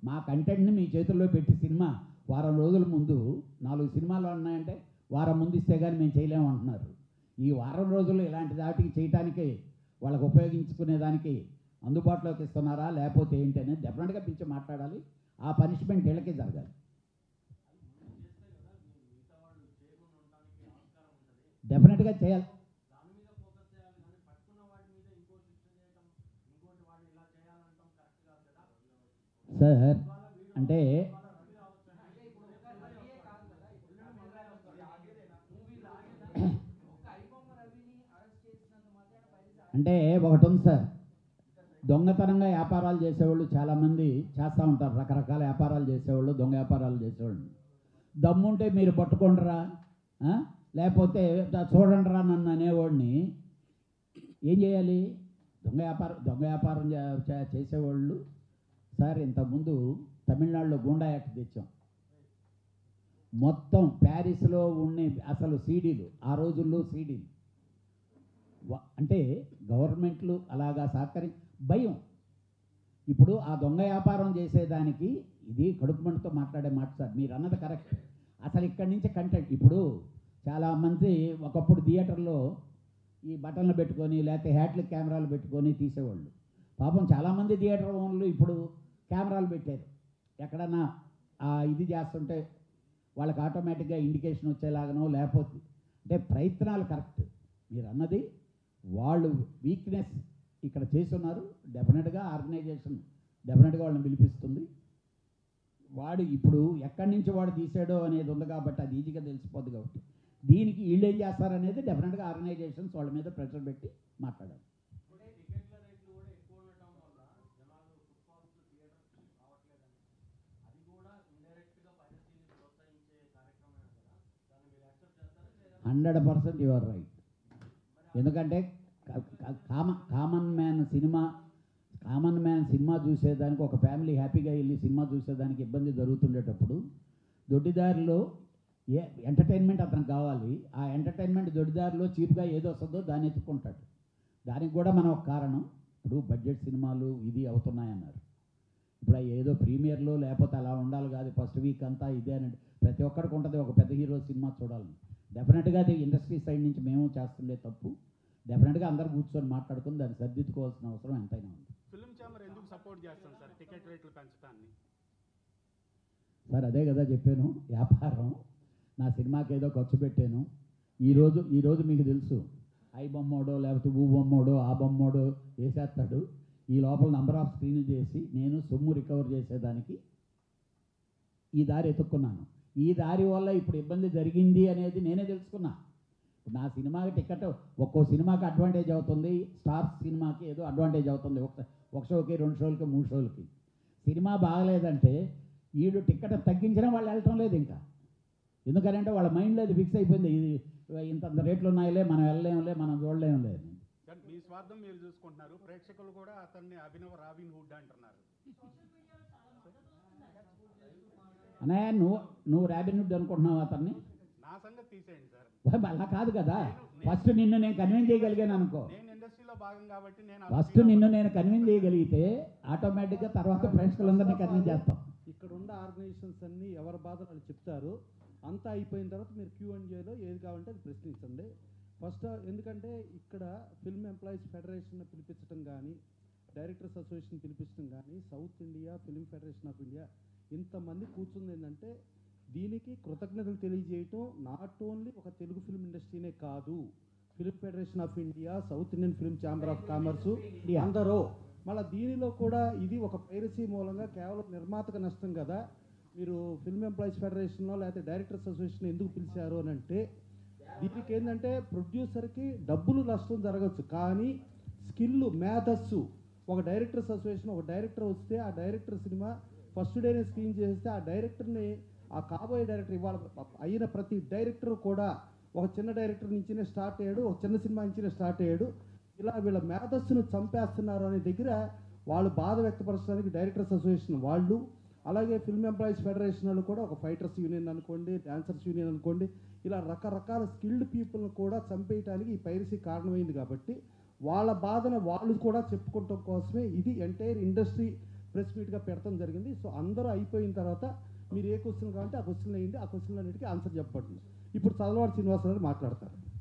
మా కంటెంట్ని మీ చేతుల్లో పెట్టి సినిమా వారం రోజుల ముందు 4 సినిమాలు ఉన్నాయంటే వారం ముందు ఇస్తే కానీ మేము చేయలేము అంటున్నారు. ఈ వారం రోజులు ఇలాంటి దాటికి చేయడానికి వాళ్ళకు ఉపయోగించుకునేదానికి అందుబాటులోకి ఇస్తున్నారా లేకపోతే ఏంటి అనేది డెఫినెట్గా పిలిచి మాట్లాడాలి. ఆ పనిష్మెంట్ వీళ్ళకే జరగాలి. డెఫినెట్గా చేయాలి సార్. అంటే అంటే ఒకటి ఉంది సార్, దొంగతనంగా వ్యాపారాలు చేసేవాళ్ళు చాలామంది చేస్తూ ఉంటారు. రకరకాల వ్యాపారాలు చేసేవాళ్ళు, దొంగ వ్యాపారాలు చేసేవాళ్ళు. దమ్ముంటే మీరు పట్టుకుంటారా, లేకపోతే చూడండిరా నన్ను అనేవాడిని ఏం చేయాలి? దొంగ వ్యాపారం చేసేవాళ్ళు సార్. ఇంతకుముందు తమిళనాడులో గూండా యాక్ట్ తెచ్చాం. మొత్తం ప్యారిస్లో ఉండే అసలు సీడీలు, ఆ రోజుల్లో సీడీలు అంటే గవర్నమెంట్లు అలాగా భయం. ఇప్పుడు ఆ దొంగ వ్యాపారం చేసేదానికి ఇది కడుపు మంటతో మాట్లాడే మాట సార్. మీరు అన్నది కరెక్ట్. అసలు ఇక్కడి నుంచి కంటెంట్ ఇప్పుడు చాలామంది ఒకప్పుడు థియేటర్లో ఈ బటన్లు పెట్టుకొని లేకపోతే హ్యాట్లు కెమెరాలు పెట్టుకొని తీసేవాళ్ళు. పాపం చాలామంది థియేటర్ ఓనర్లు ఇప్పుడు కెమెరాలు పెట్టారు. ఎక్కడన్నా ఇది చేస్తుంటే వాళ్ళకి ఆటోమేటిక్గా ఇండికేషన్ వచ్చేలాగనో లేకపోతే అంటే ప్రయత్నాలు కరెక్ట్. మీరు అన్నది వాళ్ళు వీక్నెస్ ఇక్కడ చేస్తున్నారు. డెఫినెట్గా ఆర్గనైజేషన్ డెఫినెట్గా వాళ్ళని పిలిపిస్తుంది. వాడు ఇప్పుడు ఎక్కడి నుంచి వాడు తీసాడో అనేది ఉంది కాబట్టి అది ఈజీగా తెలిసిపోద్ది. కాబట్టి దీనికి వీళ్ళు ఏం చేస్తారనేది డెఫినెట్గా ఆర్గనైజేషన్స్ వాళ్ళ మీద ప్రెషర్ పెట్టి మాట్లాడాలి. Hundred 100% you are right. ఎందుకంటే కామన్ మ్యాన్ సినిమా చూసేదానికి ఒక ఫ్యామిలీ హ్యాపీగా వెళ్ళి సినిమా చూసేదానికి ఇబ్బంది జరుగుతుండేటప్పుడు దొడ్డిదారిలో ఎంటర్టైన్మెంట్ అతనికి కావాలి. ఆ ఎంటర్టైన్మెంట్ దొడ్డిదారిలో చీప్గా ఏదో వస్తుందో దాన్ని ఎత్తుకుంటాడు. దానికి కూడా మనం ఒక కారణం. ఇప్పుడు బడ్జెట్ సినిమాలు ఇది అవుతున్నాయన్నారు. ఇప్పుడు ఏదో ప్రీమియర్లో లేకపోతే అలా ఉండాలి కాదు, ఫస్ట్ వీక్ అంతా ఇదే అని ప్రతి ఒక్కరికి ఉంటుంది ఒక పెద్ద హీరో సినిమా చూడాలని. డెఫినెట్గా అది ఇండస్ట్రీ సైడ్ నుంచి మేము చేస్తుండే తప్పు. డెఫినెట్గా అందరూ కూర్చొని మాట్లాడుకుని దాన్ని సర్దిద్దుకోవాల్సిన అవసరం ఎంతైనా ఉంది. ఫిల్మ్ ఛాంబర్ ఎందుకు సపోర్ట్ చేస్తాం సార్ టికెట్ రేట్లు పెంచడాన్ని? సార్ అదే కదా చెప్పాను, వ్యాపారం. నా సినిమాకి ఏదో ఖర్చు పెట్టాను. ఈరోజు మీకు తెలుసు ఐ బొమ్మోడో లేకపోతే ఊ బొమ్మోడో ఆ బొమ్మోడో వేసేస్తాడు. ఈ లోపల నంబర్ ఆఫ్ స్క్రీన్లు చేసి నేను సొమ్ము రికవర్ చేసేదానికి ఈ దారి ఎత్తుక్కున్నాను. ఈ దారి వల్ల ఇప్పుడు ఇబ్బంది జరిగింది అనేది నేనే తెలుసుకున్నా. నా సినిమాకి టికెట్ ఒక్కో సినిమాకి అడ్వాంటేజ్ అవుతుంది, స్టార్స్ సినిమాకి ఏదో అడ్వాంటేజ్ అవుతుంది. ఒక షోకి 2 షోలకి 3 షోలకి. సినిమా బాగలేదంటే వీళ్ళు టికెట్ తగ్గించినా వాళ్ళు వెళ్ళటం లేదు ఇంకా. ఎందుకంటే వాళ్ళ మైండ్లో అది ఫిక్స్ అయిపోయింది, ఇది ఇంత రేట్లు ఉన్నాయిలే, మనం వెళ్ళలేములే, మనం చూడలేములే. మీ స్వార్థం మీరు చూసుకుంటున్నారు, ప్రేక్షకులు కూడా అతన్ని అభినవ రాబిన్ హుడ్ అంటున్నారు. అన్నయ్య నువ్వు రాబిన్ హుడ్ అనుకుంటున్నావు అతన్ని? నా సంగతి తీసేయండి సార్. అలా కాదు కదా. ఫస్ట్ నిన్ను నేను కన్విన్స్ చేయగలిగాను అనుకో. నేను ఇండస్ట్రీలో భాగం కాబట్టి ఫస్ట్ నిన్ను నేను కన్విన్స్ చేయగలిగితే ఆటోమేటిక్గా తర్వాత ప్రేక్షకులందరినీ కన్విన్స్ చేస్తాం. ఇక్కడ ఉన్న ఆర్గనైజేషన్స్ అన్నీ ఎవరి బాధ వాళ్ళు చెప్తారు. అంతా అయిపోయిన తర్వాత మీరు Q&Aలో ఏది కావాలంటే అది ప్రశ్నించండి ఫస్ట్. ఎందుకంటే ఇక్కడ ఫిల్మ్ ఎంప్లాయీస్ ఫెడరేషన్ పిలిపించడం కానీ, డైరెక్టర్స్ అసోసియేషన్ పిలిపించడం కానీ, south India film federation of India ఇంతమంది కూర్చుంది ఏంటంటే దీనికి కృతజ్ఞతలు తెలియజేయటం. నాట్ ఓన్లీ ఒక తెలుగు ఫిల్మ్ ఇండస్ట్రీనే కాదు, film federation of India, south Indian film chamber of commerce అందరూ. మళ్ళీ దీనిలో కూడా ఇది ఒక పైరసీ మూలంగా కేవలం నిర్మాతకు నష్టం కదా. మీరు ఫిల్మ్ ఎంప్లాయీస్ ఫెడరేషన్లో లేకపోతే డైరెక్టర్స్ అసోసియేషన్ ఎందుకు పిలిచారు అని అంటే దీనికి ఏంటంటే ప్రొడ్యూసర్కి డబ్బులు నష్టం జరగచ్చు, కానీ స్కిల్ మేధస్సు. ఒక డైరెక్టర్స్ అసోసియేషన్ ఒక డైరెక్టర్ వస్తే ఆ డైరెక్టర్ సినిమా ఫస్ట్ డేనే స్క్రీన్ చేస్తే ఆ డైరెక్టర్ని, ఆ కాబోయే డైరెక్టర్ ఇవాళ అయిన ప్రతి డైరెక్టర్ కూడా ఒక చిన్న డైరెక్టర్ నుంచినే స్టార్ట్ అయ్యాడు, ఒక చిన్న సినిమా నుంచినే స్టార్ట్ అయ్యాడు. ఇలా వీళ్ళ మేధస్సును చంపేస్తున్నారు అనే దగ్గర వాళ్ళు బాధ వ్యక్తపరచడానికి డైరెక్టర్స్ అసోసియేషన్ వాళ్ళు, అలాగే ఫిల్మ్ ఎంప్లాయీస్ ఫెడరేషన్ వాళ్ళు కూడా ఒక ఫైటర్స్ యూనియన్ అనుకోండి, డాన్సర్స్ యూనియన్ అనుకోండి, ఇలా రకరకాల స్కిల్డ్ పీపుల్ని కూడా చంపేయడానికి ఈ పైరసీ కారణమైంది. కాబట్టి వాళ్ళ బాధను వాళ్ళు కూడా చెప్పుకోవటం కోసమే ఇది ఎంటైర్ ఇండస్ట్రీ ప్రెస్ మీట్గా పెడతాం జరిగింది. సో అందరూ అయిపోయిన తర్వాత మీరు ఏ క్వశ్చన్ కావాలంటే ఆ క్వశ్చన్ వేయండి, ఆ క్వశ్చన్ అన్నిటికీ ఆన్సర్ చెప్పబడుతుంది. ఇప్పుడు చదలవాడి శ్రీనివాసరావు గారు మాట్లాడతారు.